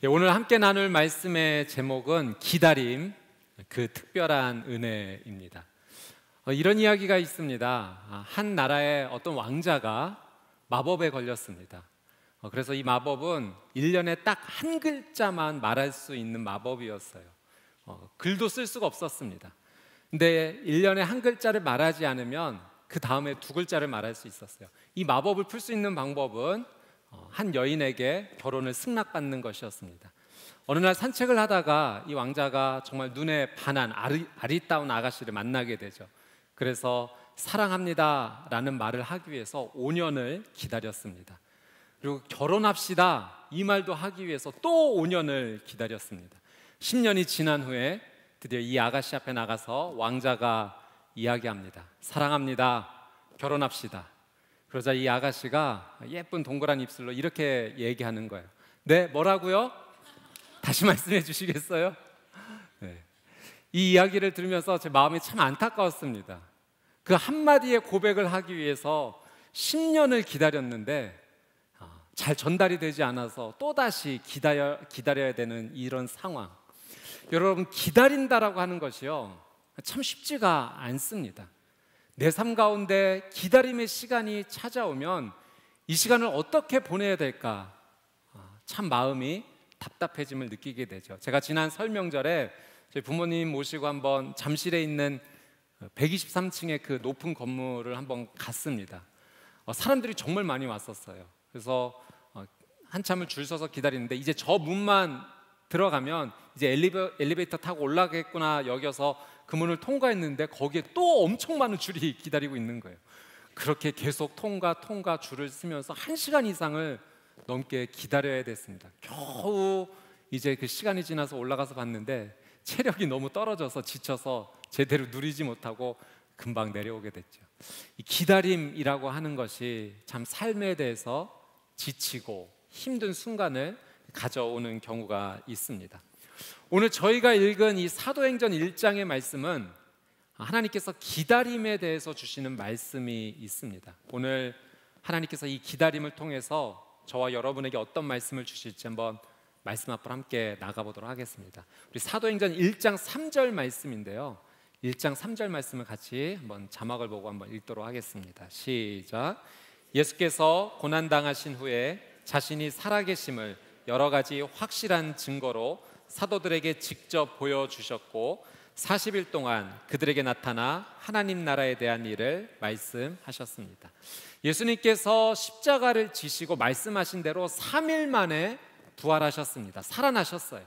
오늘 함께 나눌 말씀의 제목은 기다림, 그 특별한 은혜입니다. 이런 이야기가 있습니다. 한 나라의 어떤 왕자가 마법에 걸렸습니다. 그래서 이 마법은 1년에 딱 한 글자만 말할 수 있는 마법이었어요. 글도 쓸 수가 없었습니다. 근데 1년에 한 글자를 말하지 않으면 그 다음에 두 글자를 말할 수 있었어요. 이 마법을 풀 수 있는 방법은 한 여인에게 결혼을 승낙받는 것이었습니다. 어느 날 산책을 하다가 이 왕자가 정말 눈에 반한 아리따운 아가씨를 만나게 되죠. 그래서 사랑합니다 라는 말을 하기 위해서 5년을 기다렸습니다. 그리고 결혼합시다 이 말도 하기 위해서 또 5년을 기다렸습니다. 10년이 지난 후에 드디어 이 아가씨 앞에 나가서 왕자가 이야기합니다. 사랑합니다, 결혼합시다. 그러자 이 아가씨가 예쁜 동그란 입술로 이렇게 얘기하는 거예요. 네, 뭐라고요? 다시 말씀해 주시겠어요? 네. 이 이야기를 들으면서 제 마음이 참 안타까웠습니다. 그 한마디의 고백을 하기 위해서 10년을 기다렸는데 잘 전달이 되지 않아서 또다시 기다려야 되는 이런 상황. 여러분, 기다린다라고 하는 것이요, 참 쉽지가 않습니다. 내 삶 가운데 기다림의 시간이 찾아오면 이 시간을 어떻게 보내야 될까, 참 마음이 답답해짐을 느끼게 되죠. 제가 지난 설 명절에 저희 부모님 모시고 한번 잠실에 있는 123층의 그 높은 건물을 한번 갔습니다. 사람들이 정말 많이 왔었어요. 그래서 한참을 줄 서서 기다리는데 이제 저 문만 들어가면 이제 엘리베이터 타고 올라가겠구나 여겨서 그 문을 통과했는데 거기에 또 엄청 많은 줄이 기다리고 있는 거예요. 그렇게 계속 통과 줄을 쓰면서 1시간 이상을 넘게 기다려야 됐습니다. 겨우 이제 그 시간이 지나서 올라가서 봤는데 체력이 너무 떨어져서 지쳐서 제대로 누리지 못하고 금방 내려오게 됐죠. 이 기다림이라고 하는 것이 참 삶에 대해서 지치고 힘든 순간을 가져오는 경우가 있습니다. 오늘 저희가 읽은 이 사도행전 1장의 말씀은 하나님께서 기다림에 대해서 주시는 말씀이 있습니다. 오늘 하나님께서 이 기다림을 통해서 저와 여러분에게 어떤 말씀을 주실지 한번 말씀 앞으로 함께 나가보도록 하겠습니다. 우리 사도행전 1장 3절 말씀인데요, 1장 3절 말씀을 같이 한번 자막을 보고 한번 읽도록 하겠습니다. 시작. 예수께서 고난당하신 후에 자신이 살아계심을 여러 가지 확실한 증거로 사도들에게 직접 보여주셨고 40일 동안 그들에게 나타나 하나님 나라에 대한 일을 말씀하셨습니다. 예수님께서 십자가를 지시고 말씀하신 대로 3일 만에 부활하셨습니다. 살아나셨어요.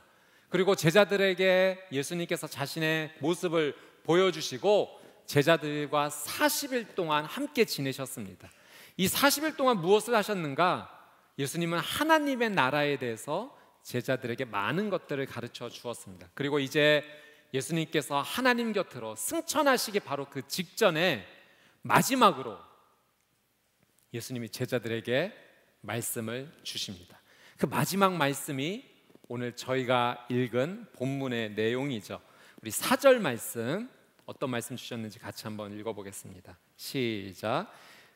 그리고 제자들에게 예수님께서 자신의 모습을 보여주시고 제자들과 40일 동안 함께 지내셨습니다. 이 40일 동안 무엇을 하셨는가? 예수님은 하나님의 나라에 대해서 제자들에게 많은 것들을 가르쳐 주었습니다. 그리고 이제 예수님께서 하나님 곁으로 승천하시기 바로 그 직전에 마지막으로 예수님이 제자들에게 말씀을 주십니다. 그 마지막 말씀이 오늘 저희가 읽은 본문의 내용이죠. 우리 4절 말씀, 어떤 말씀 주셨는지 같이 한번 읽어보겠습니다. 시작.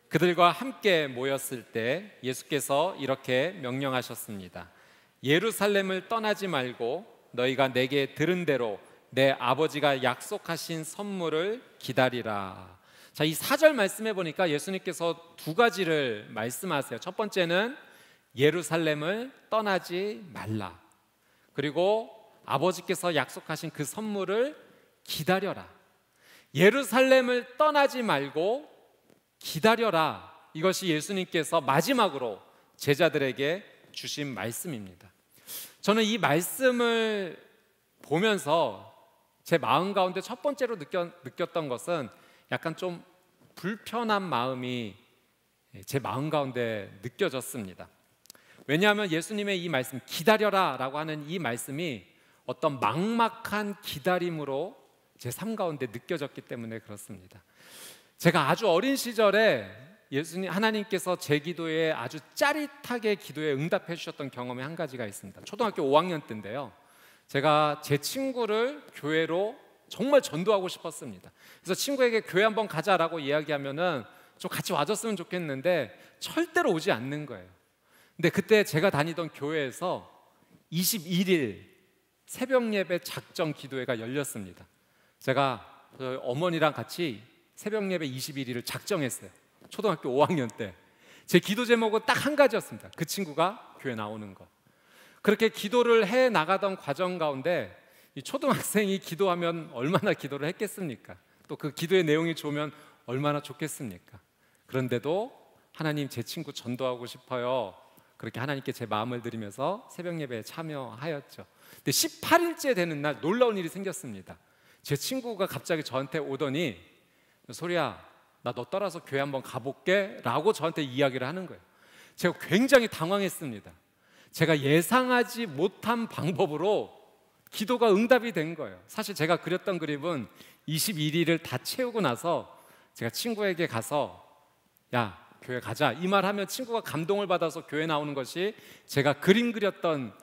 그들과 함께 모였을 때 예수께서 이렇게 명령하셨습니다. 예루살렘을 떠나지 말고 너희가 내게 들은 대로 내 아버지가 약속하신 선물을 기다리라. 자, 이 4절 말씀해 보니까 예수님께서 두 가지를 말씀하세요. 첫 번째는 예루살렘을 떠나지 말라. 그리고 아버지께서 약속하신 그 선물을 기다려라. 예루살렘을 떠나지 말고 기다려라. 이것이 예수님께서 마지막으로 제자들에게 주신 말씀입니다. 저는 이 말씀을 보면서 제 마음 가운데 첫 번째로 느꼈던 것은 약간 좀 불편한 마음이 제 마음 가운데 느껴졌습니다. 왜냐하면 예수님의 이 말씀, 기다려라 라고 하는 이 말씀이 어떤 막막한 기다림으로 제 삶 가운데 느껴졌기 때문에 그렇습니다. 제가 아주 어린 시절에 하나님께서 제 기도에 아주 짜릿하게 기도에 응답해 주셨던 경험이 한 가지가 있습니다. 초등학교 5학년 때인데요, 제가 제 친구를 교회로 정말 전도하고 싶었습니다. 그래서 친구에게 교회 한번 가자라고 이야기하면은 좀 같이 와줬으면 좋겠는데 절대로 오지 않는 거예요. 근데 그때 제가 다니던 교회에서 21일 새벽 예배 작정 기도회가 열렸습니다. 제가 어머니랑 같이 새벽 예배 21일을 작정했어요. 초등학교 5학년 때. 제 기도 제목은 딱 한 가지였습니다. 그 친구가 교회 나오는 거. 그렇게 기도를 해 나가던 과정 가운데 이 초등학생이 기도하면 얼마나 기도를 했겠습니까? 또 그 기도의 내용이 좋으면 얼마나 좋겠습니까? 그런데도 하나님, 제 친구 전도하고 싶어요. 그렇게 하나님께 제 마음을 드리면서 새벽 예배에 참여하였죠. 근데 18일째 되는 날 놀라운 일이 생겼습니다. 제 친구가 갑자기 저한테 오더니, 소리야, 나 너 따라서 교회 한번 가볼게 라고 저한테 이야기를 하는 거예요. 제가 굉장히 당황했습니다. 제가 예상하지 못한 방법으로 기도가 응답이 된 거예요. 사실 제가 그렸던 그림은 21일을 다 채우고 나서 제가 친구에게 가서 야, 교회 가자 이 말하면 친구가 감동을 받아서 교회 나오는 것이 제가 그림 그렸던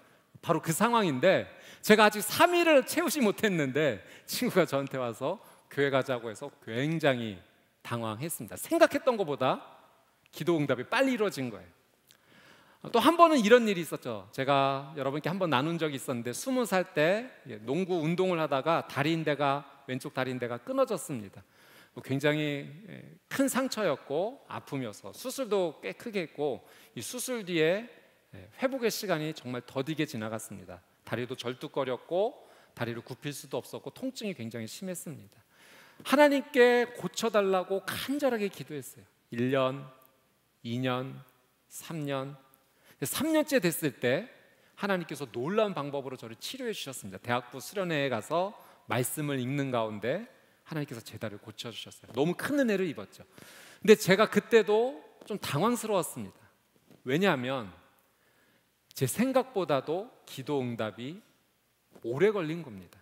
바로 그 상황인데, 제가 아직 3일을 채우지 못했는데 친구가 저한테 와서 교회 가자고 해서 굉장히 당황했습니다. 생각했던 것보다 기도 응답이 빨리 이루어진 거예요. 또 한 번은 이런 일이 있었죠. 제가 여러분께 한 번 나눈 적이 있었는데 20살 때 농구 운동을 하다가 왼쪽 다리인대가 끊어졌습니다. 굉장히 큰 상처였고 아픔이어서 수술도 꽤 크게 했고, 이 수술 뒤에 회복의 시간이 정말 더디게 지나갔습니다. 다리도 절뚝거렸고 다리를 굽힐 수도 없었고 통증이 굉장히 심했습니다. 하나님께 고쳐달라고 간절하게 기도했어요. 1년, 2년, 3년 3년째 됐을 때 하나님께서 놀라운 방법으로 저를 치료해 주셨습니다. 대학부 수련회에 가서 말씀을 읽는 가운데 하나님께서 제 다리를 고쳐주셨어요. 너무 큰 은혜를 입었죠. 근데 제가 그때도 좀 당황스러웠습니다. 왜냐하면 제 생각보다도 기도 응답이 오래 걸린 겁니다.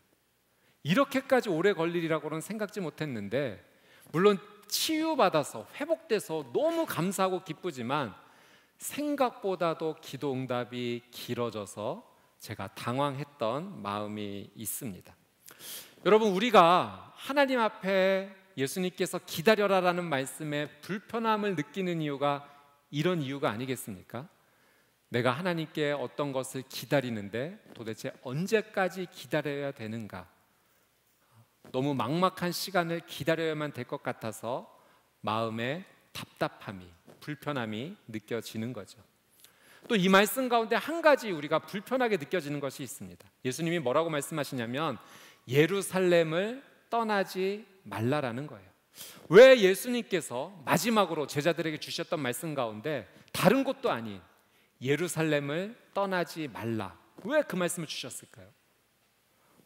이렇게까지 오래 걸리리라고는 생각지 못했는데, 물론 치유받아서 회복돼서 너무 감사하고 기쁘지만 생각보다도 기도 응답이 길어져서 제가 당황했던 마음이 있습니다. 여러분, 우리가 하나님 앞에 예수님께서 기다려라라는 말씀에 불편함을 느끼는 이유가 이런 이유가 아니겠습니까? 내가 하나님께 어떤 것을 기다리는데 도대체 언제까지 기다려야 되는가? 너무 막막한 시간을 기다려야만 될 것 같아서 마음에 답답함이, 불편함이 느껴지는 거죠. 또 이 말씀 가운데 한 가지 우리가 불편하게 느껴지는 것이 있습니다. 예수님이 뭐라고 말씀하시냐면 예루살렘을 떠나지 말라라는 거예요. 왜 예수님께서 마지막으로 제자들에게 주셨던 말씀 가운데 다른 곳도 아닌 예루살렘을 떠나지 말라, 왜 그 말씀을 주셨을까요?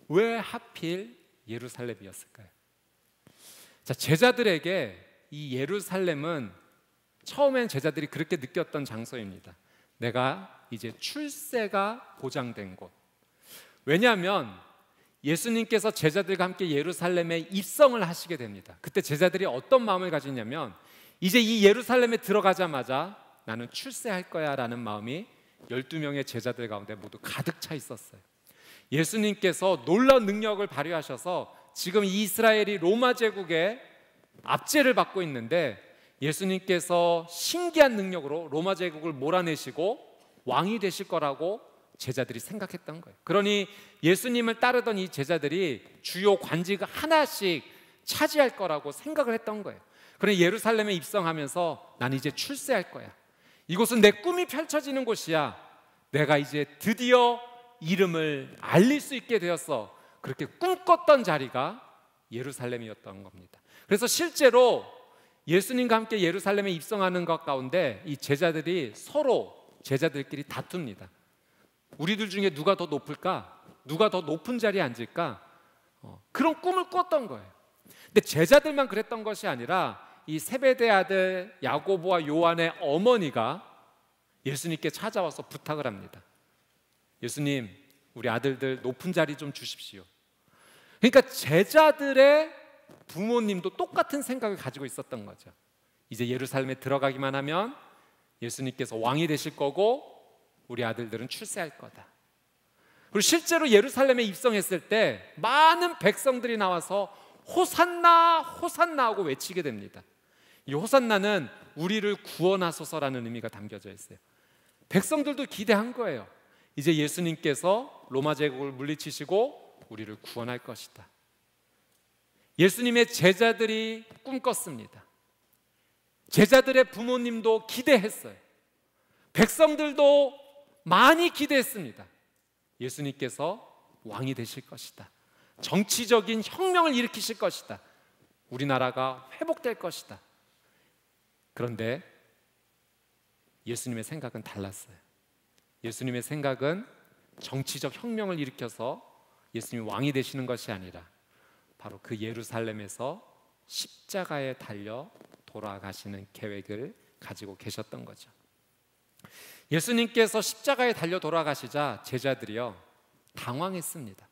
왜 하필 예루살렘이었을까요? 자, 제자들에게 이 예루살렘은 처음엔 제자들이 그렇게 느꼈던 장소입니다. 내가 이제 출세가 보장된 곳. 왜냐하면 예수님께서 제자들과 함께 예루살렘에 입성을 하시게 됩니다. 그때 제자들이 어떤 마음을 가지냐면 이제 이 예루살렘에 들어가자마자 나는 출세할 거야 라는 마음이 12명의 제자들 가운데 모두 가득 차 있었어요. 예수님께서 놀라운 능력을 발휘하셔서 지금 이스라엘이 로마 제국의 압제를 받고 있는데 예수님께서 신기한 능력으로 로마 제국을 몰아내시고 왕이 되실 거라고 제자들이 생각했던 거예요. 그러니 예수님을 따르던 이 제자들이 주요 관직 하나씩 차지할 거라고 생각을 했던 거예요. 그러니 예루살렘에 입성하면서 난 이제 출세할 거야. 이곳은 내 꿈이 펼쳐지는 곳이야. 내가 이제 드디어 이름을 알릴 수 있게 되었어. 그렇게 꿈꿨던 자리가 예루살렘이었던 겁니다. 그래서 실제로 예수님과 함께 예루살렘에 입성하는 것 가운데 이 제자들이 서로 제자들끼리 다툽니다. 우리들 중에 누가 더 높을까? 누가 더 높은 자리에 앉을까? 그런 꿈을 꿨던 거예요. 근데 제자들만 그랬던 것이 아니라 이 세베대 아들 야고보와 요한의 어머니가 예수님께 찾아와서 부탁을 합니다. 예수님, 우리 아들들 높은 자리 좀 주십시오. 그러니까 제자들의 부모님도 똑같은 생각을 가지고 있었던 거죠. 이제 예루살렘에 들어가기만 하면 예수님께서 왕이 되실 거고 우리 아들들은 출세할 거다. 그리고 실제로 예루살렘에 입성했을 때 많은 백성들이 나와서 호산나 호산나 하고 외치게 됩니다. 이 호산나는 우리를 구원하소서라는 의미가 담겨져 있어요. 백성들도 기대한 거예요. 이제 예수님께서 로마 제국을 물리치시고 우리를 구원할 것이다. 예수님의 제자들이 꿈꿨습니다. 제자들의 부모님도 기대했어요. 백성들도 많이 기대했습니다. 예수님께서 왕이 되실 것이다. 정치적인 혁명을 일으키실 것이다. 우리나라가 회복될 것이다. 그런데 예수님의 생각은 달랐어요. 예수님의 생각은 정치적 혁명을 일으켜서 예수님이 왕이 되시는 것이 아니라 바로 그 예루살렘에서 십자가에 달려 돌아가시는 계획을 가지고 계셨던 거죠. 예수님께서 십자가에 달려 돌아가시자 제자들이요 당황했습니다.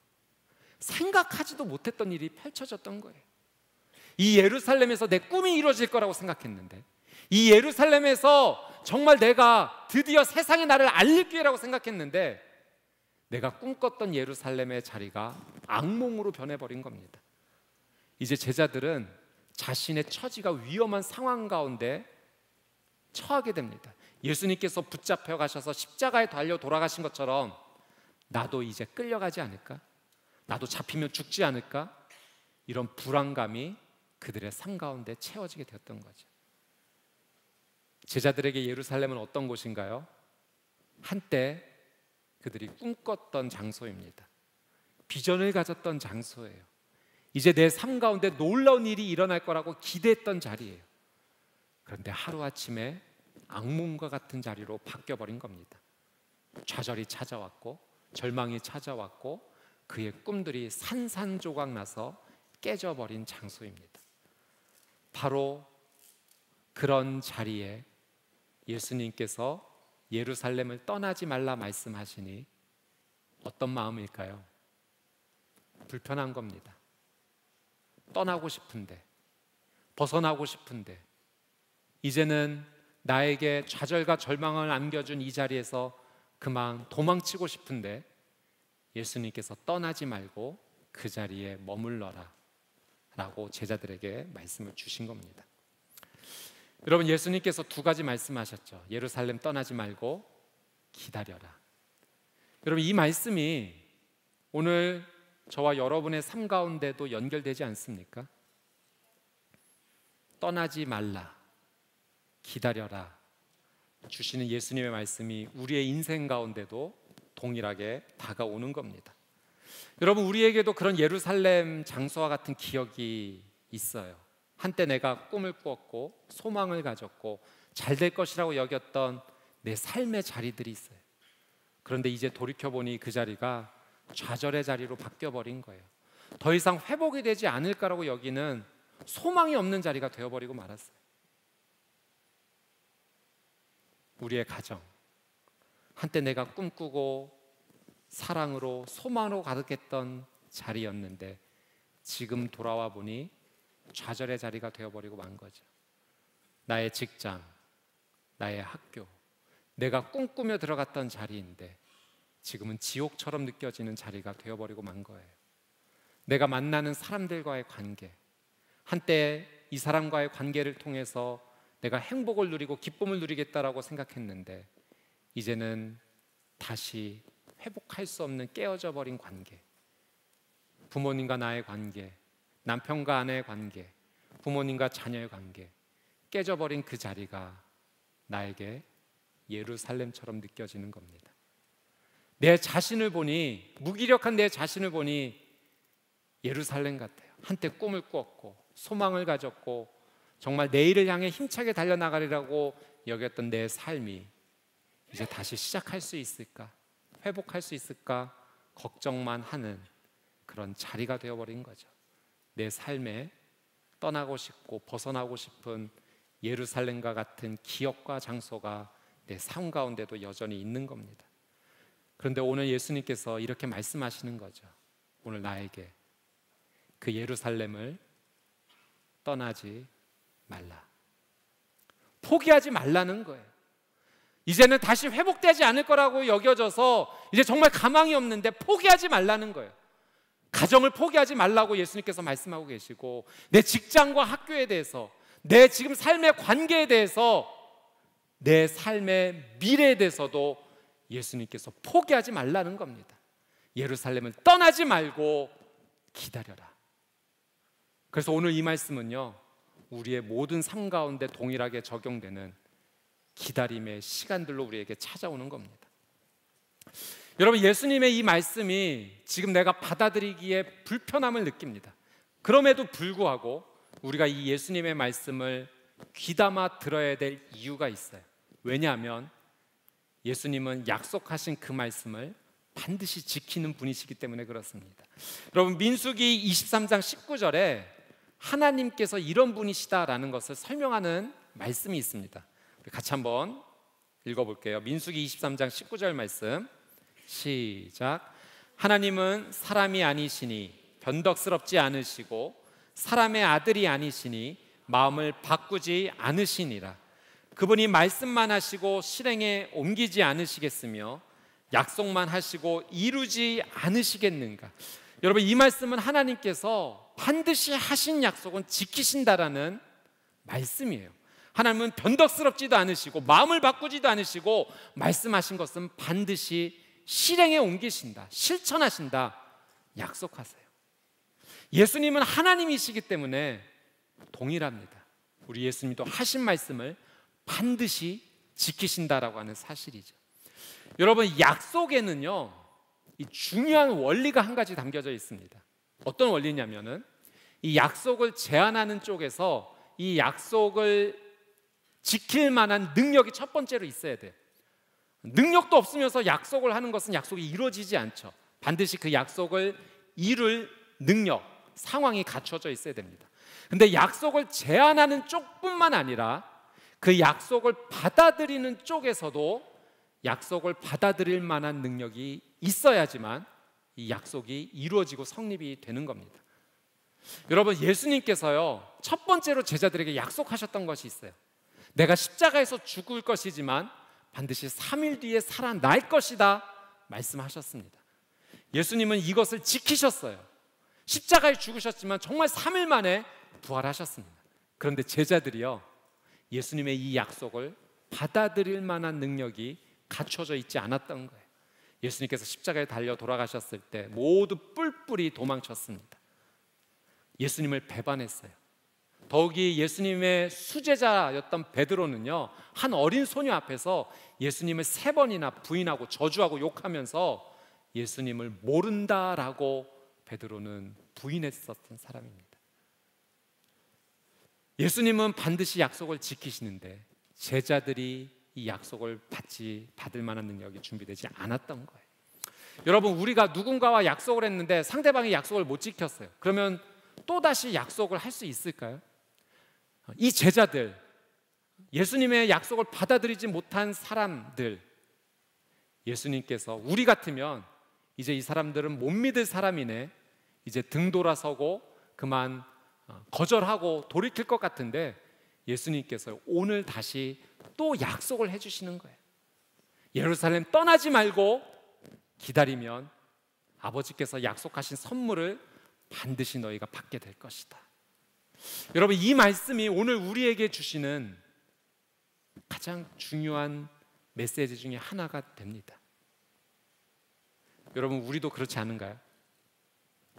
생각하지도 못했던 일이 펼쳐졌던 거예요. 이 예루살렘에서 내 꿈이 이루어질 거라고 생각했는데, 이 예루살렘에서 정말 내가 드디어 세상에 나를 알릴 기회라고 생각했는데, 내가 꿈꿨던 예루살렘의 자리가 악몽으로 변해버린 겁니다. 이제 제자들은 자신의 처지가 위험한 상황 가운데 처하게 됩니다. 예수님께서 붙잡혀 가셔서 십자가에 달려 돌아가신 것처럼 나도 이제 끌려가지 않을까? 나도 잡히면 죽지 않을까? 이런 불안감이 그들의 삶 가운데 채워지게 되었던 거죠. 제자들에게 예루살렘은 어떤 곳인가요? 한때 그들이 꿈꿨던 장소입니다. 비전을 가졌던 장소예요. 이제 내 삶 가운데 놀라운 일이 일어날 거라고 기대했던 자리예요. 그런데 하루아침에 악몽과 같은 자리로 바뀌어버린 겁니다. 좌절이 찾아왔고 절망이 찾아왔고 그의 꿈들이 산산조각 나서 깨져버린 장소입니다. 바로 그런 자리에 예수님께서 예루살렘을 떠나지 말라 말씀하시니 어떤 마음일까요? 불편한 겁니다. 떠나고 싶은데, 벗어나고 싶은데, 이제는 나에게 좌절과 절망을 안겨준 이 자리에서 그만 도망치고 싶은데 예수님께서 떠나지 말고 그 자리에 머물러라 라고 제자들에게 말씀을 주신 겁니다. 여러분, 예수님께서 두 가지 말씀하셨죠. 예루살렘 떠나지 말고 기다려라. 여러분, 이 말씀이 오늘 저와 여러분의 삶 가운데도 연결되지 않습니까? 떠나지 말라, 기다려라 주시는 예수님의 말씀이 우리의 인생 가운데도 동일하게 다가오는 겁니다. 여러분, 우리에게도 그런 예루살렘 장소와 같은 기억이 있어요. 한때 내가 꿈을 꾸었고 소망을 가졌고 잘 될 것이라고 여겼던 내 삶의 자리들이 있어요. 그런데 이제 돌이켜보니 그 자리가 좌절의 자리로 바뀌어버린 거예요. 더 이상 회복이 되지 않을까라고 여기는 소망이 없는 자리가 되어버리고 말았어요. 우리의 가정, 한때 내가 꿈꾸고 사랑으로 소망으로 가득했던 자리였는데 지금 돌아와 보니 좌절의 자리가 되어버리고 만 거죠. 나의 직장, 나의 학교, 내가 꿈꾸며 들어갔던 자리인데 지금은 지옥처럼 느껴지는 자리가 되어버리고 만 거예요. 내가 만나는 사람들과의 관계, 한때 이 사람과의 관계를 통해서 내가 행복을 누리고 기쁨을 누리겠다라고 생각했는데 이제는 다시 회복할 수 없는 깨어져 버린 관계, 부모님과 나의 관계, 남편과 아내의 관계, 부모님과 자녀의 관계, 깨져버린 그 자리가 나에게 예루살렘처럼 느껴지는 겁니다. 내 자신을 보니, 무기력한 내 자신을 보니 예루살렘 같아요. 한때 꿈을 꾸었고 소망을 가졌고 정말 내일을 향해 힘차게 달려나가리라고 여겼던 내 삶이 이제 다시 시작할 수 있을까? 회복할 수 있을까? 걱정만 하는 그런 자리가 되어버린 거죠. 내 삶에 떠나고 싶고 벗어나고 싶은 예루살렘과 같은 기억과 장소가 내 삶 가운데도 여전히 있는 겁니다. 그런데 오늘 예수님께서 이렇게 말씀하시는 거죠. 오늘 나에게 그 예루살렘을 떠나지 말라, 포기하지 말라는 거예요. 이제는 다시 회복되지 않을 거라고 여겨져서 이제 정말 가망이 없는데 포기하지 말라는 거예요. 가정을 포기하지 말라고 예수님께서 말씀하고 계시고, 내 직장과 학교에 대해서, 내 지금 삶의 관계에 대해서, 내 삶의 미래에 대해서도 예수님께서 포기하지 말라는 겁니다. 예루살렘을 떠나지 말고 기다려라. 그래서 오늘 이 말씀은요, 우리의 모든 삶 가운데 동일하게 적용되는 기다림의 시간들로 우리에게 찾아오는 겁니다. 여러분, 예수님의 이 말씀이 지금 내가 받아들이기에 불편함을 느낍니다. 그럼에도 불구하고 우리가 이 예수님의 말씀을 귀담아 들어야 될 이유가 있어요. 왜냐하면 예수님은 약속하신 그 말씀을 반드시 지키는 분이시기 때문에 그렇습니다. 여러분, 민수기 23장 19절에 하나님께서 이런 분이시다라는 것을 설명하는 말씀이 있습니다. 우리 같이 한번 읽어볼게요. 민수기 23장 19절 말씀 시작. 하나님은 사람이 아니시니 변덕스럽지 않으시고 사람의 아들이 아니시니 마음을 바꾸지 않으시니라. 그분이 말씀만 하시고 실행에 옮기지 않으시겠으며 약속만 하시고 이루지 않으시겠는가. 여러분, 이 말씀은 하나님께서 반드시 하신 약속은 지키신다라는 말씀이에요. 하나님은 변덕스럽지도 않으시고 마음을 바꾸지도 않으시고 말씀하신 것은 반드시 실행에 옮기신다, 실천하신다, 약속하세요. 예수님은 하나님이시기 때문에 동일합니다. 우리 예수님도 하신 말씀을 반드시 지키신다라고 하는 사실이죠. 여러분, 약속에는요, 이 중요한 원리가 한 가지 담겨져 있습니다. 어떤 원리냐면은 이 약속을 제안하는 쪽에서 이 약속을 지킬 만한 능력이 첫 번째로 있어야 돼요. 능력도 없으면서 약속을 하는 것은 약속이 이루어지지 않죠. 반드시 그 약속을 이룰 능력, 상황이 갖춰져 있어야 됩니다. 근데 약속을 제안하는 쪽뿐만 아니라 그 약속을 받아들이는 쪽에서도 약속을 받아들일 만한 능력이 있어야지만 이 약속이 이루어지고 성립이 되는 겁니다. 여러분, 예수님께서요, 첫 번째로 제자들에게 약속하셨던 것이 있어요. 내가 십자가에서 죽을 것이지만 반드시 3일 뒤에 살아날 것이다 말씀하셨습니다. 예수님은 이것을 지키셨어요. 십자가에 죽으셨지만 정말 3일 만에 부활하셨습니다. 그런데 제자들이요, 예수님의 이 약속을 받아들일 만한 능력이 갖춰져 있지 않았던 거예요. 예수님께서 십자가에 달려 돌아가셨을 때 모두 뿔뿔이 도망쳤습니다. 예수님을 배반했어요. 더욱이 예수님의 수제자였던 베드로는요, 한 어린 소녀 앞에서 예수님을 3번이나 부인하고 저주하고 욕하면서 예수님을 모른다라고 베드로는 부인했었던 사람입니다. 예수님은 반드시 약속을 지키시는데 제자들이 이 약속을 받을 만한 능력이 준비되지 않았던 거예요. 여러분, 우리가 누군가와 약속을 했는데 상대방이 약속을 못 지켰어요. 그러면 또다시 약속을 할 수 있을까요? 이 제자들, 예수님의 약속을 받아들이지 못한 사람들, 예수님께서 우리 같으면 이제 이 사람들은 못 믿을 사람이네, 이제 등 돌아서고 그만 거절하고 돌이킬 것 같은데 예수님께서 오늘 다시 또 약속을 해주시는 거예요. 예루살렘 떠나지 말고 기다리면 아버지께서 약속하신 선물을 반드시 너희가 받게 될 것이다. 여러분, 이 말씀이 오늘 우리에게 주시는 가장 중요한 메시지 중에 하나가 됩니다. 여러분, 우리도 그렇지 않은가요?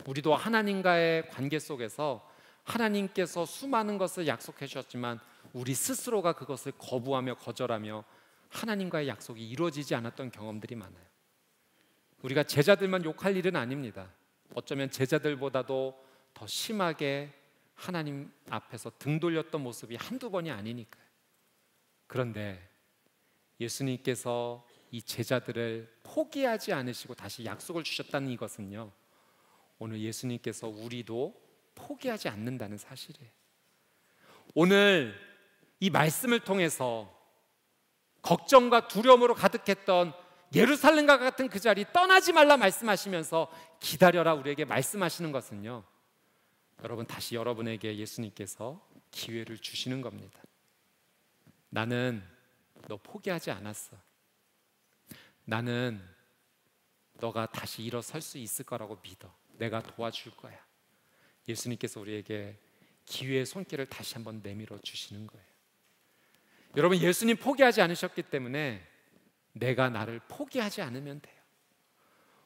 우리도 하나님과의 관계 속에서 하나님께서 수많은 것을 약속해 주셨지만 우리 스스로가 그것을 거부하며 거절하며 하나님과의 약속이 이루어지지 않았던 경험들이 많아요. 우리가 제자들만 욕할 일은 아닙니다. 어쩌면 제자들보다도 더 심하게 하나님 앞에서 등 돌렸던 모습이 한두 번이 아니니까요. 그런데 예수님께서 이 제자들을 포기하지 않으시고 다시 약속을 주셨다는 이것은요, 오늘 예수님께서 우리도 포기하지 않는다는 사실이에요. 오늘 이 말씀을 통해서 걱정과 두려움으로 가득했던 예루살렘과 같은 그 자리 떠나지 말라 말씀하시면서 기다려라 우리에게 말씀하시는 것은요, 여러분, 다시 여러분에게 예수님께서 기회를 주시는 겁니다. 나는 너 포기하지 않았어. 나는 너가 다시 일어설 수 있을 거라고 믿어. 내가 도와줄 거야. 예수님께서 우리에게 기회의 손길을 다시 한번 내밀어 주시는 거예요. 여러분, 예수님 포기하지 않으셨기 때문에 내가 나를 포기하지 않으면 돼요.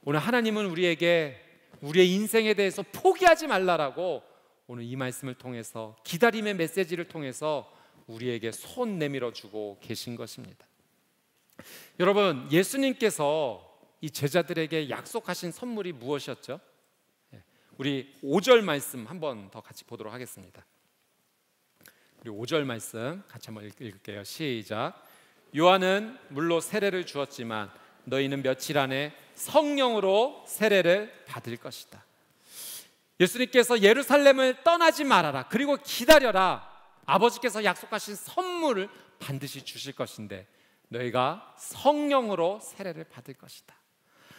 오늘 하나님은 우리에게 우리의 인생에 대해서 포기하지 말라라고 오늘 이 말씀을 통해서, 기다림의 메시지를 통해서 우리에게 손 내밀어 주고 계신 것입니다. 여러분, 예수님께서 이 제자들에게 약속하신 선물이 무엇이었죠? 우리 5절 말씀 한번 더 같이 보도록 하겠습니다. 우리 5절 말씀 같이 한번 읽을게요. 시작. 요한은 물로 세례를 주었지만 너희는 며칠 안에 성령으로 세례를 받을 것이다. 예수님께서 예루살렘을 떠나지 말아라, 그리고 기다려라. 아버지께서 약속하신 선물을 반드시 주실 것인데 너희가 성령으로 세례를 받을 것이다.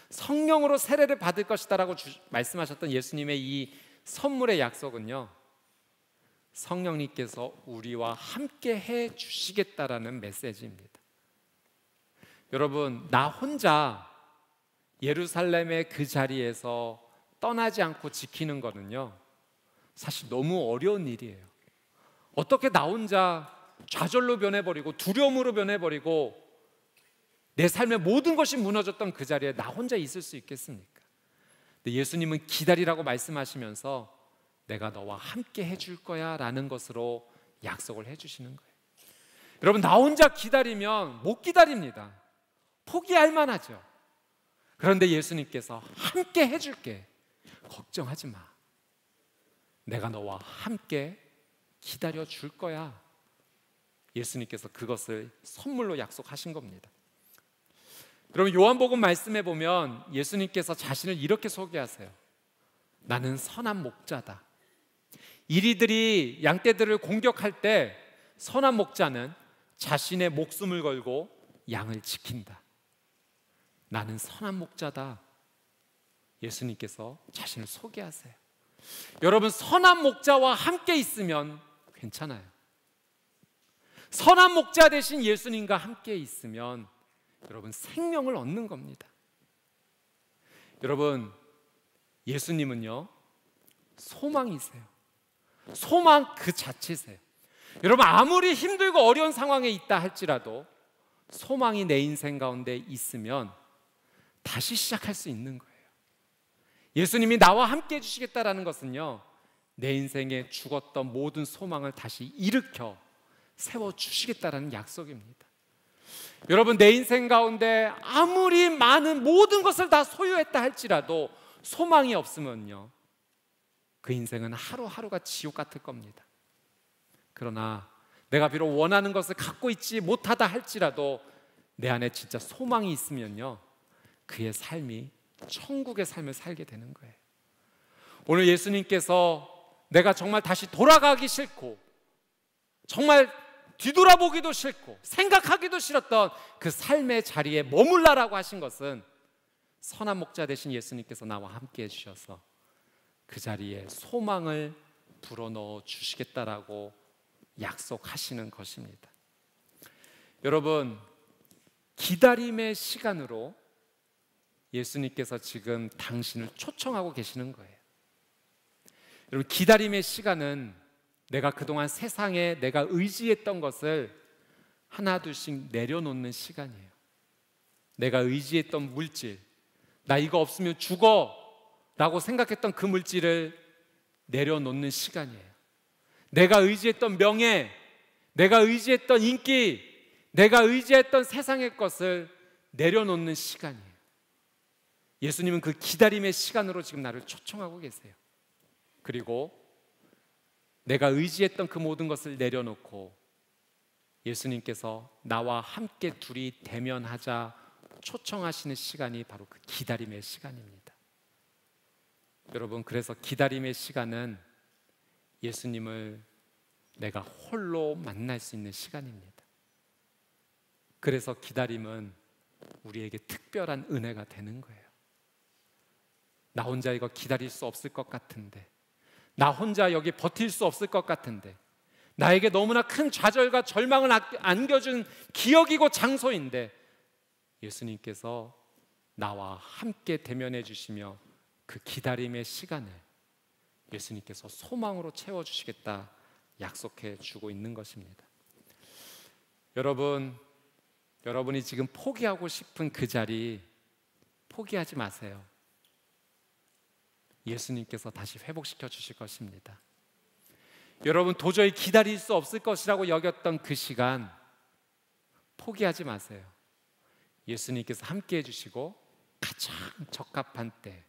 성령으로 세례를 받을 것이다라고 말씀하셨던 예수님의 이 선물의 약속은요, 성령님께서 우리와 함께 해 주시겠다라는 메시지입니다. 여러분, 나 혼자 예루살렘의 그 자리에서 떠나지 않고 지키는 거는요, 사실 너무 어려운 일이에요. 어떻게 나 혼자 좌절로 변해버리고 두려움으로 변해버리고 내 삶의 모든 것이 무너졌던 그 자리에 나 혼자 있을 수 있겠습니까? 근데 예수님은 기다리라고 말씀하시면서 내가 너와 함께 해줄 거야 라는 것으로 약속을 해주시는 거예요. 여러분, 나 혼자 기다리면 못 기다립니다. 포기할 만하죠. 그런데 예수님께서 함께 해줄게, 걱정하지 마, 내가 너와 함께 기다려 줄 거야. 예수님께서 그것을 선물로 약속하신 겁니다. 여러분, 요한복음 말씀에 보면 예수님께서 자신을 이렇게 소개하세요. 나는 선한 목자다. 이리들이 양떼들을 공격할 때 선한 목자는 자신의 목숨을 걸고 양을 지킨다. 나는 선한 목자다. 예수님께서 자신을 소개하세요. 여러분, 선한 목자와 함께 있으면 괜찮아요. 선한 목자 되신 예수님과 함께 있으면 여러분, 생명을 얻는 겁니다. 여러분, 예수님은요, 소망이세요. 소망 그 자체세요. 여러분, 아무리 힘들고 어려운 상황에 있다 할지라도 소망이 내 인생 가운데 있으면 다시 시작할 수 있는 거예요. 예수님이 나와 함께 해주시겠다라는 것은요, 내 인생에 죽었던 모든 소망을 다시 일으켜 세워주시겠다라는 약속입니다. 여러분, 내 인생 가운데 아무리 많은 모든 것을 다 소유했다 할지라도 소망이 없으면요, 그 인생은 하루하루가 지옥 같을 겁니다. 그러나 내가 비록 원하는 것을 갖고 있지 못하다 할지라도 내 안에 진짜 소망이 있으면요, 그의 삶이 천국의 삶을 살게 되는 거예요. 오늘 예수님께서 내가 정말 다시 돌아가기 싫고 정말 뒤돌아보기도 싫고 생각하기도 싫었던 그 삶의 자리에 머물라라고 하신 것은 선한 목자 되신 예수님께서 나와 함께 해주셔서 그 자리에 소망을 불어넣어 주시겠다라고 약속하시는 것입니다. 여러분, 기다림의 시간으로 예수님께서 지금 당신을 초청하고 계시는 거예요. 여러분, 기다림의 시간은 내가 그동안 세상에 내가 의지했던 것을 하나둘씩 내려놓는 시간이에요. 내가 의지했던 물질, 나 이거 없으면 죽어 라고 생각했던 그 물질을 내려놓는 시간이에요. 내가 의지했던 명예, 내가 의지했던 인기, 내가 의지했던 세상의 것을 내려놓는 시간이에요. 예수님은 그 기다림의 시간으로 지금 나를 초청하고 계세요. 그리고 내가 의지했던 그 모든 것을 내려놓고 예수님께서 나와 함께 둘이 대면하자 초청하시는 시간이 바로 그 기다림의 시간입니다. 여러분, 그래서 기다림의 시간은 예수님을 내가 홀로 만날 수 있는 시간입니다. 그래서 기다림은 우리에게 특별한 은혜가 되는 거예요. 나 혼자 이거 기다릴 수 없을 것 같은데, 나 혼자 여기 버틸 수 없을 것 같은데, 나에게 너무나 큰 좌절과 절망을 안겨준 기억이고 장소인데 예수님께서 나와 함께 대면해 주시며 그 기다림의 시간을 예수님께서 소망으로 채워주시겠다 약속해 주고 있는 것입니다. 여러분, 여러분이 지금 포기하고 싶은 그 자리 포기하지 마세요. 예수님께서 다시 회복시켜 주실 것입니다. 여러분 도저히 기다릴 수 없을 것이라고 여겼던 그 시간 포기하지 마세요. 예수님께서 함께 해주시고 가장 적합한 때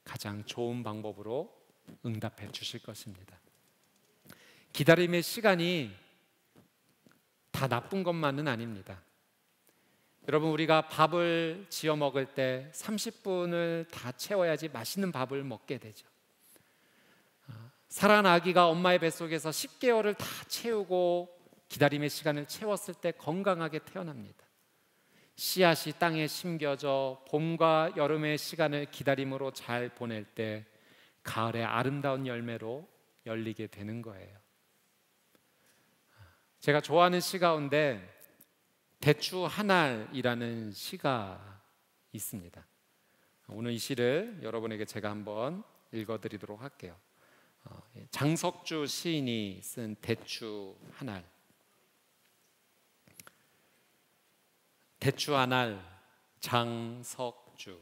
가장 좋은 방법으로 응답해 주실 것입니다. 기다림의 시간이 다 나쁜 것만은 아닙니다. 여러분 우리가 밥을 지어 먹을 때 30분을 다 채워야지 맛있는 밥을 먹게 되죠. 사랑하는 아기가 엄마의 뱃속에서 10개월을 다 채우고 기다림의 시간을 채웠을 때 건강하게 태어납니다. 씨앗이 땅에 심겨져 봄과 여름의 시간을 기다림으로 잘 보낼 때 가을의 아름다운 열매로 열리게 되는 거예요. 제가 좋아하는 시 가운데 대추 한 알이라는 시가 있습니다. 오늘 이 시를 여러분에게 제가 한번 읽어드리도록 할게요. 장석주 시인이 쓴 대추 한 알. 대추 한 알 장석주.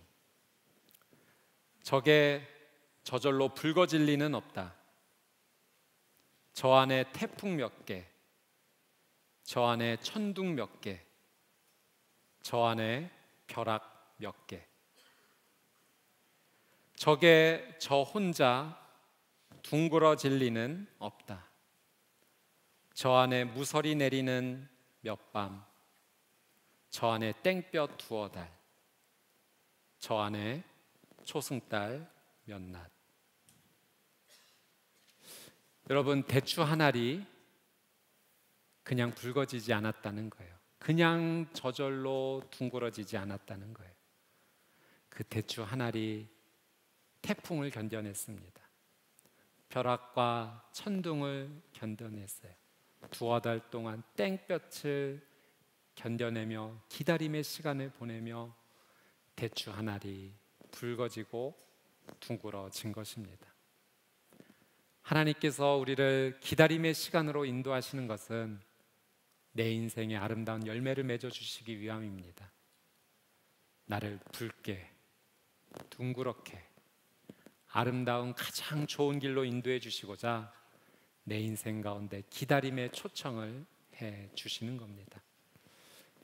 적에 저절로 붉어질 리는 없다. 저 안에 태풍 몇 개, 저 안에 천둥 몇 개, 저 안에 벼락 몇 개. 적에 저 혼자 둥그러질 리는 없다. 저 안에 무서리 내리는 몇 밤, 저 안에 땡볕 두어 달, 저 안에 초승달 몇 낮. 여러분 대추 한 알이 그냥 붉어지지 않았다는 거예요. 그냥 저절로 둥그러지지 않았다는 거예요. 그 대추 한 알이 태풍을 견뎌냈습니다. 벼락과 천둥을 견뎌냈어요. 두어 달 동안 땡볕을 견뎌내며 기다림의 시간을 보내며 대추 한 알이 붉어지고 둥그러진 것입니다. 하나님께서 우리를 기다림의 시간으로 인도하시는 것은 내 인생에 아름다운 열매를 맺어주시기 위함입니다. 나를 붉게 둥그렇게 아름다운 가장 좋은 길로 인도해 주시고자 내 인생 가운데 기다림의 초청을 해 주시는 겁니다.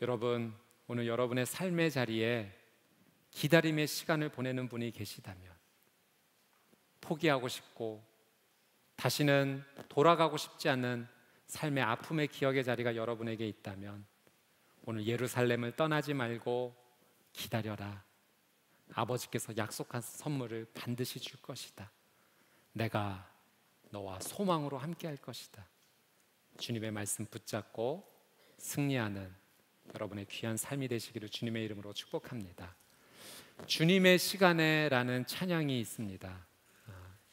여러분 오늘 여러분의 삶의 자리에 기다림의 시간을 보내는 분이 계시다면, 포기하고 싶고 다시는 돌아가고 싶지 않은 삶의 아픔의 기억의 자리가 여러분에게 있다면 오늘 예루살렘을 떠나지 말고 기다려라. 아버지께서 약속한 선물을 반드시 줄 것이다. 내가 너와 소망으로 함께 할 것이다. 주님의 말씀 붙잡고 승리하는 여러분의 귀한 삶이 되시기를 주님의 이름으로 축복합니다. 주님의 시간에라는 찬양이 있습니다.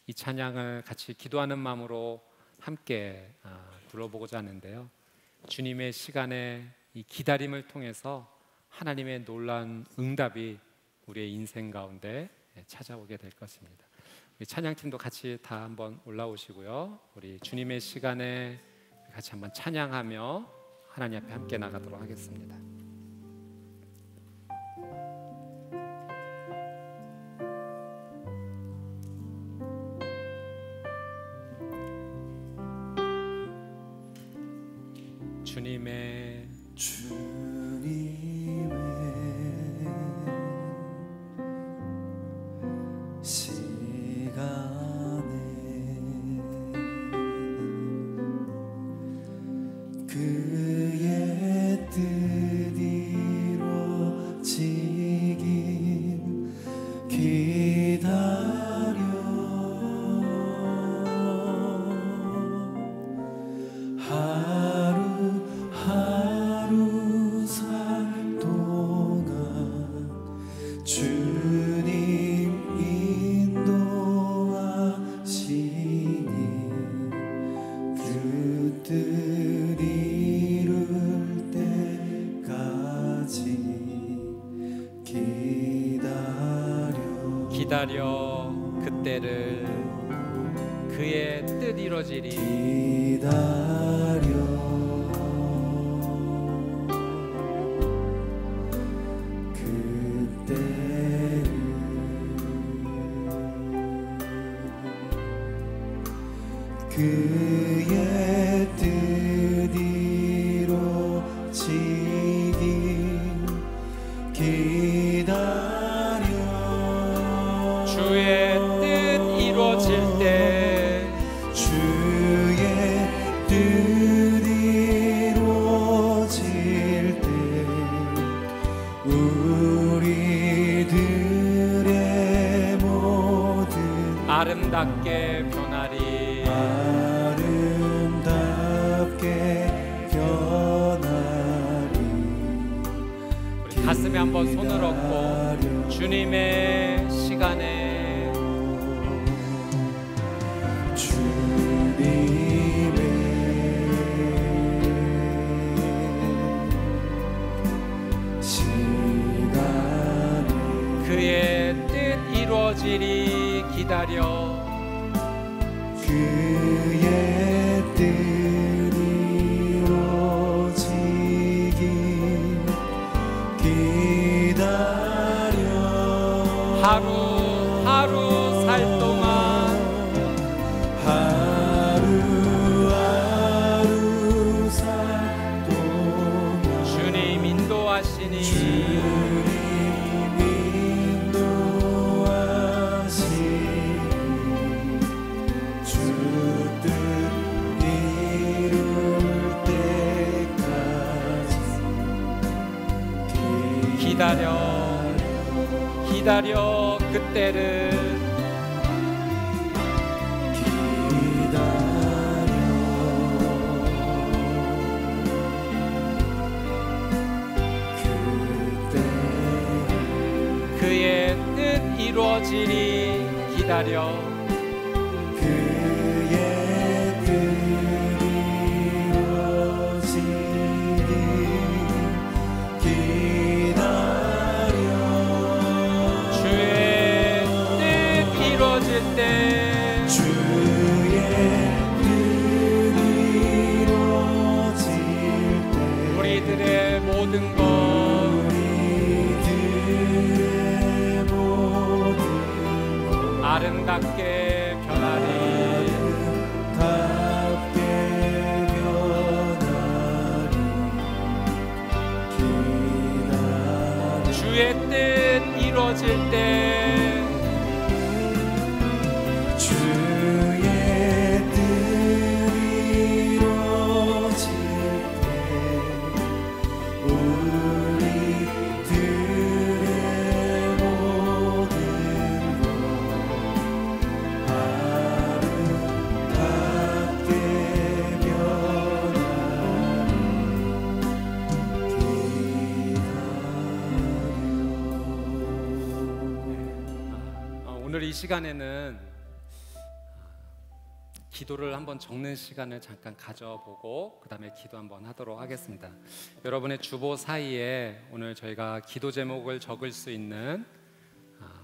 이 찬양을 같이 기도하는 마음으로 함께 불러보고자 하는데요. 주님의 시간에 이 기다림을 통해서 하나님의 놀라운 응답이 우리의 인생 가운데 찾아오게 될 것입니다. 우리 찬양팀도 같이 다 한번 올라오시고요. 우리 주님의 시간에 같이 한번 찬양하며 하나님 앞에 함께 나가도록 하겠습니다. 주님의 그의 뜻 이루어지길 기다려 하루하루 살 동안 주님 인도하시니 그 뜻 이룰 때까지 기다려 그때를 그의 뜻 이루어지리 기다려 그의 뜻 이루어지길 기다려 주의 뜻 이루어질 때 주의 뜻 이루어질 때 우리들의 모든 아름답게 변하리 아름답게 변하리 우리 가슴에 한번 손을 얹고 주님의 시간에 그의 뜻 이루어지리 기다려 그의 뜻 이루어지길 기다려 하루 살 동안 하루하루 살 동안 주님 인도하시니 기다려 그때를 그의 뜻 이루어지리 기다려 그의 뜻 이루어지리 기다려 주의 뜻 이루어질 때 주의 뜻 이루어질 때 우리들의 모든 것 아름답게 변하리 아름답게 변하리 기다려 주의 뜻 이루어질 때 주의 뜻 이루어질 때 우리들의 모든 아름답게 오늘 이 시간에는 기도를 한번 적는 시간을 잠깐 가져보고 그 다음에 기도 한번 하도록 하겠습니다. 여러분의 주보 사이에 오늘 저희가 기도 제목을 적을 수 있는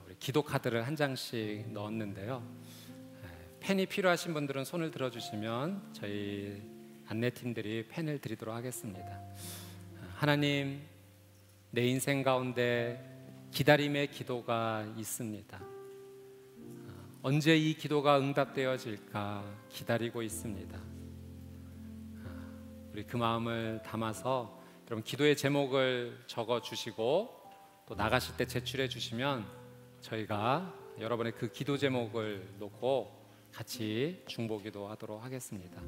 우리 기도 카드를 한 장씩 넣었는데요. 펜이 필요하신 분들은 손을 들어주시면 저희 안내팀들이 펜을 드리도록 하겠습니다. 하나님, 내 인생 가운데 기다림의 기도가 있습니다. 언제 이 기도가 응답되어질까 기다리고 있습니다. 우리 그 마음을 담아서 여러분 기도의 제목을 적어주시고 또 나가실 때 제출해 주시면 저희가 여러분의 그 기도 제목을 놓고 같이 중보기도 하도록 하겠습니다.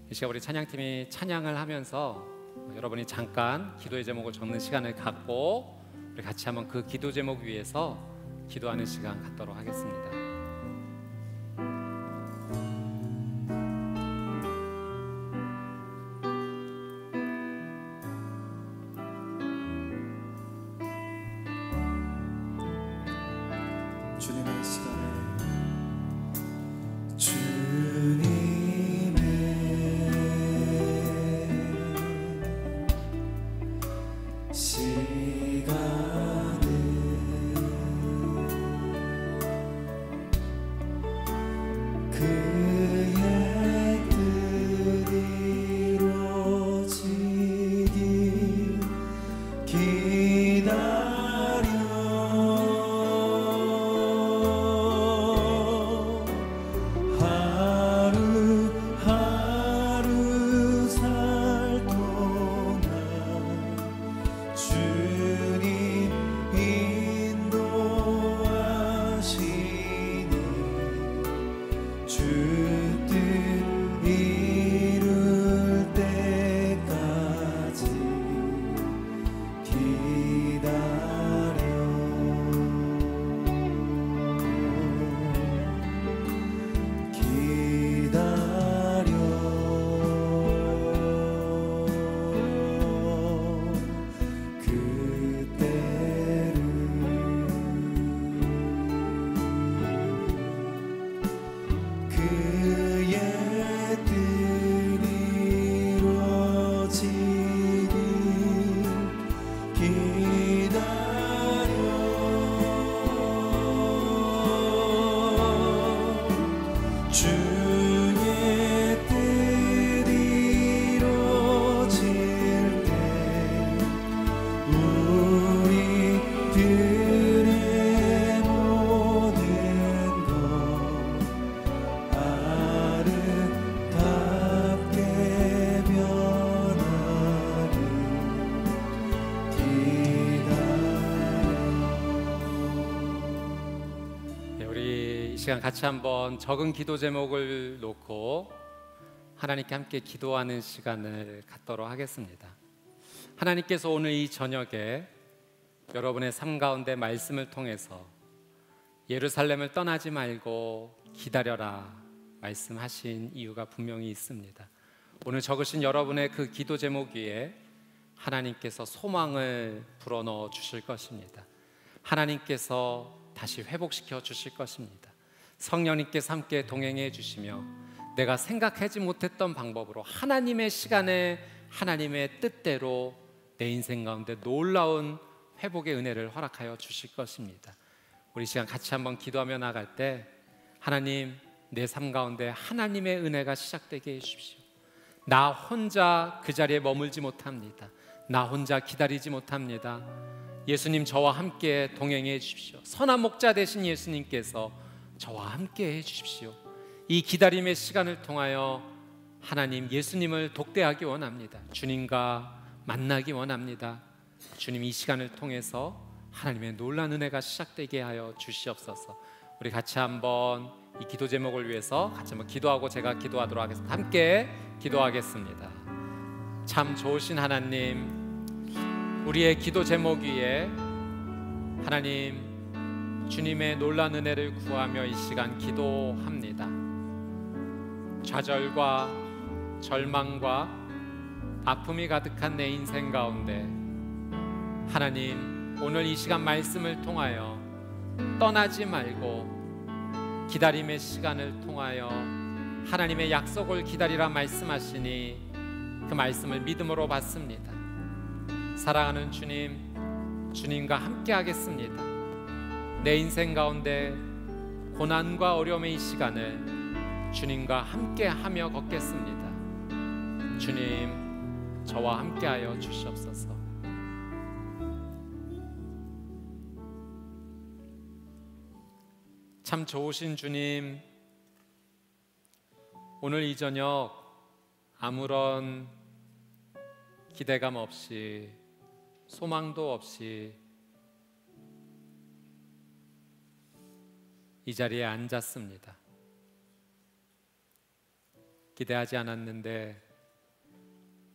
이 시간 우리 찬양팀이 찬양을 하면서 여러분이 잠깐 기도의 제목을 적는 시간을 갖고 우리 같이 한번 그 기도 제목 위에서 기도하는 시간 갖도록 하겠습니다. 주님의 시간에 하루 시간 같이 한번 적은 기도 제목을 놓고 하나님께 함께 기도하는 시간을 갖도록 하겠습니다. 하나님께서 오늘 이 저녁에 여러분의 삶 가운데 말씀을 통해서 예루살렘을 떠나지 말고 기다려라 말씀하신 이유가 분명히 있습니다. 오늘 적으신 여러분의 그 기도 제목 위에 하나님께서 소망을 불어넣어 주실 것입니다. 하나님께서 다시 회복시켜 주실 것입니다. 성령님께서 함께 동행해 주시며 내가 생각하지 못했던 방법으로 하나님의 시간에 하나님의 뜻대로 내 인생 가운데 놀라운 회복의 은혜를 허락하여 주실 것입니다. 우리 시간 같이 한번 기도하며 나갈 때 하나님, 내 삶 가운데 하나님의 은혜가 시작되게 해 주십시오. 나 혼자 그 자리에 머물지 못합니다. 나 혼자 기다리지 못합니다. 예수님, 저와 함께 동행해 주십시오. 선한 목자 되신 예수님께서 저와 함께 해 주십시오. 이 기다림의 시간을 통하여 하나님, 예수님을 독대하기 원합니다. 주님과 만나기 원합니다. 주님, 이 시간을 통해서 하나님의 놀라운 은혜가 시작되게 하여 주시옵소서. 우리 같이 한번 이 기도 제목을 위해서 같이 한번 기도하고 제가 기도하도록 하겠습니다. 함께 기도하겠습니다. 참 좋으신 하나님, 우리의 기도 제목 위에 하나님 주님의 놀라운 은혜를 구하며 이 시간 기도합니다. 좌절과 절망과 아픔이 가득한 내 인생 가운데 하나님, 오늘 이 시간 말씀을 통하여 떠나지 말고 기다림의 시간을 통하여 하나님의 약속을 기다리라 말씀하시니 그 말씀을 믿음으로 받습니다. 사랑하는 주님, 주님과 함께 하겠습니다. 내 인생 가운데 고난과 어려움의 이 시간을 주님과 함께 하며 걷겠습니다. 주님, 저와 함께 하여 주시옵소서. 참 좋으신 주님, 오늘 이 저녁 아무런 기대감 없이 소망도 없이 이 자리에 앉았습니다. 기대하지 않았는데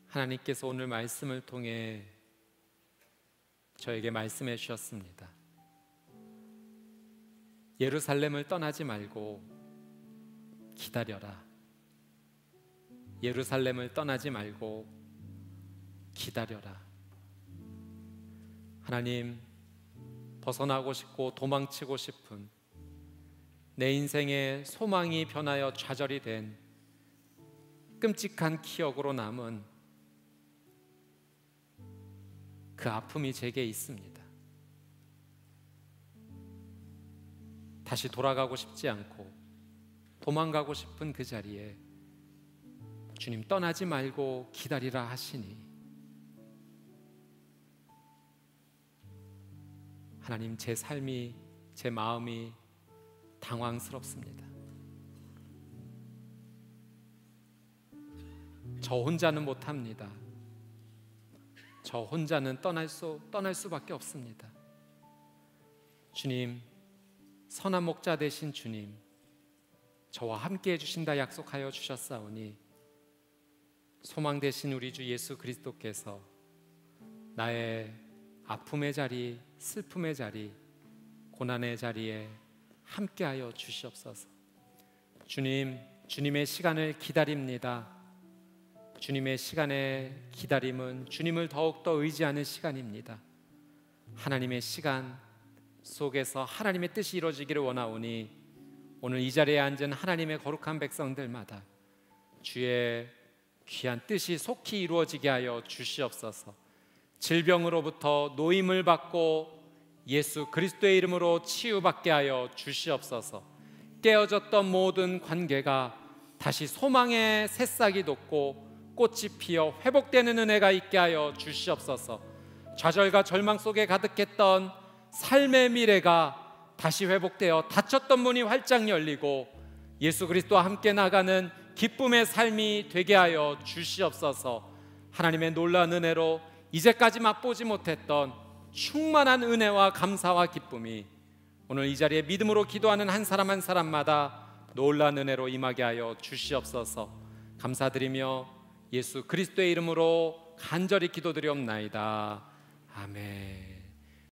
하나님께서 오늘 말씀을 통해 저에게 말씀해 주셨습니다. 예루살렘을 떠나지 말고 기다려라. 예루살렘을 떠나지 말고 기다려라. 하나님, 벗어나고 싶고 도망치고 싶은 내 인생의 소망이 변하여 좌절이 된 끔찍한 기억으로 남은 그 아픔이 제게 있습니다. 다시 돌아가고 싶지 않고 도망가고 싶은 그 자리에 주님, 떠나지 말고 기다리라 하시니 하나님, 제 삶이, 제 마음이 당황스럽습니다. 저 혼자는 못합니다. 저 혼자는 떠날 수밖에 없습니다. 주님, 선한 목자 되신 주님, 저와 함께 해주신다 약속하여 주셨사오니 소망 되신 우리 주 예수 그리스도께서 나의 아픔의 자리, 슬픔의 자리, 고난의 자리에 함께하여 주시옵소서. 주님, 주님의 시간을 기다립니다. 주님의 시간의 기다림은 주님을 더욱더 의지하는 시간입니다. 하나님의 시간 속에서 하나님의 뜻이 이루어지기를 원하오니 오늘 이 자리에 앉은 하나님의 거룩한 백성들마다 주의 귀한 뜻이 속히 이루어지게 하여 주시옵소서. 질병으로부터 노임을 받고 예수 그리스도의 이름으로 치유받게 하여 주시옵소서. 깨어졌던 모든 관계가 다시 소망의 새싹이 돋고 꽃이 피어 회복되는 은혜가 있게 하여 주시옵소서. 좌절과 절망 속에 가득했던 삶의 미래가 다시 회복되어 닫혔던 문이 활짝 열리고 예수 그리스도와 함께 나가는 기쁨의 삶이 되게 하여 주시옵소서. 하나님의 놀라운 은혜로 이제까지 맛보지 못했던 충만한 은혜와 감사와 기쁨이 오늘 이 자리에 믿음으로 기도하는 한 사람 한 사람마다 놀라운 은혜로 임하게 하여 주시옵소서. 감사드리며 예수 그리스도의 이름으로 간절히 기도드리옵나이다. 아멘.